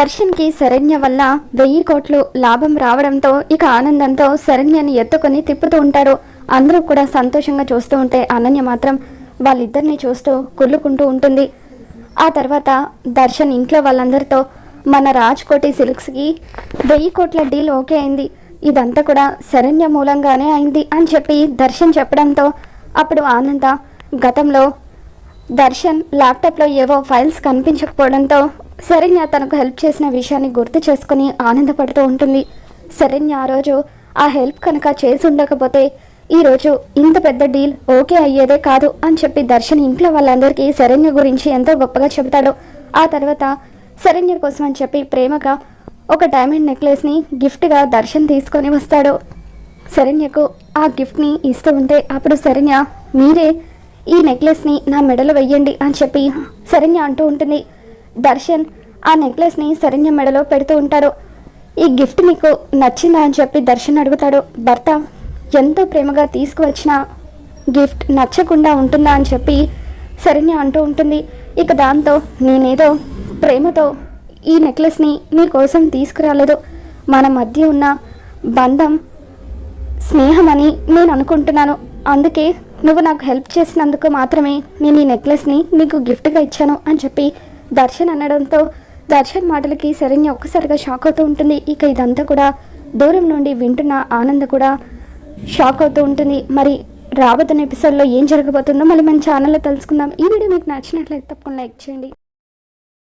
దర్శన్కి శరణ్య వల్ల 1000 కోట్లు లాభం రావడంతో ఇక ఆనందంతో శరణ్యని ఎత్తుకొని తిప్పుతూ ఉంటారు. అందరూ కూడా సంతోషంగా చూస్తూ ఉంటే అనన్య మాత్రం వాళ్ళిద్దరిని చూస్తూ కుళ్ళుకుంటూ ఉంటుంది. ఆ తర్వాత దర్శన్ ఇంట్లో వాళ్ళందరితో మన రాజ్కోటి సిల్క్స్కి 1000 కోట్ల డీల్ ఓకే అయింది, ఇదంతా కూడా శరణ్య మూలంగానే అయింది అని చెప్పి దర్శన్ చెప్పడంతో అప్పుడు ఆనంద గతంలో దర్శన్ ల్యాప్టాప్లో ఏవో ఫైల్స్ కనిపించకపోవడంతో శరణ్య తనకు హెల్ప్ చేసిన విషయాన్ని గుర్తు చేసుకుని ఆనందపడుతూ ఉంటుంది. శరణ్య ఆ రోజు ఆ హెల్ప్ కనుక చేసి ఉండకపోతే ఈరోజు ఇంత పెద్ద డీల్ ఓకే అయ్యేదే కాదు అని చెప్పి దర్శన్ ఇంట్లో వాళ్ళందరికీ శరణ్య గురించి ఎంతో గొప్పగా చెబుతాడు. ఆ తర్వాత శరణ్య కోసం అని చెప్పి ప్రేమగా ఒక డైమండ్ నెక్లెస్ని గిఫ్ట్గా దర్శన్ తీసుకొని వస్తాడు. శరణ్యకు ఆ గిఫ్ట్ని ఇస్తూ ఉంటే అప్పుడు శరణ్య మీరే ఈ నెక్లెస్ని నా మెడలో వెయ్యండి అని చెప్పి శరణ్య అంటూ ఉంటుంది. దర్శన్ ఆ నెక్లెస్ని శరణ్య మెడలో పెడుతూ ఉంటారు. ఈ గిఫ్ట్ మీకు నచ్చిందా అని చెప్పి దర్శన్ అడుగుతాడు. భర్త ఎంతో ప్రేమగా తీసుకువచ్చిన గిఫ్ట్ నచ్చకుండా ఉంటుందా అని చెప్పి శరణ్య అంటూ ఉంటుంది. ఇక దాంతో నేనేదో ప్రేమతో ఈ నెక్లెస్ని నీ కోసం తీసుకురాలేదు, మన మధ్య ఉన్న బంధం స్నేహమని నేను అనుకుంటున్నాను, అందుకే నువ్వు నాకు హెల్ప్ చేసినందుకు మాత్రమే నేను ఈ నెక్లెస్ని నీకు గిఫ్ట్గా ఇచ్చాను అని చెప్పి దర్శన్ అనడంతో దర్శన్ మాటలకి శరణ్య ఒక్కసారిగా షాక్ అవుతూ ఉంటుంది. ఇక ఇదంతా కూడా దూరం నుండి వింటున్న ఆనంద కూడా షాక్ అవుతూ ఉంటుంది. మరి రాబోతున్న ఎపిసోడ్లో ఏం జరగబోతుందో మళ్ళీ మన ఛానల్లో తెలుసుకుందాం. ఈ వీడియో మీకు నచ్చినట్లయితే తప్పకుండా లైక్ చేయండి.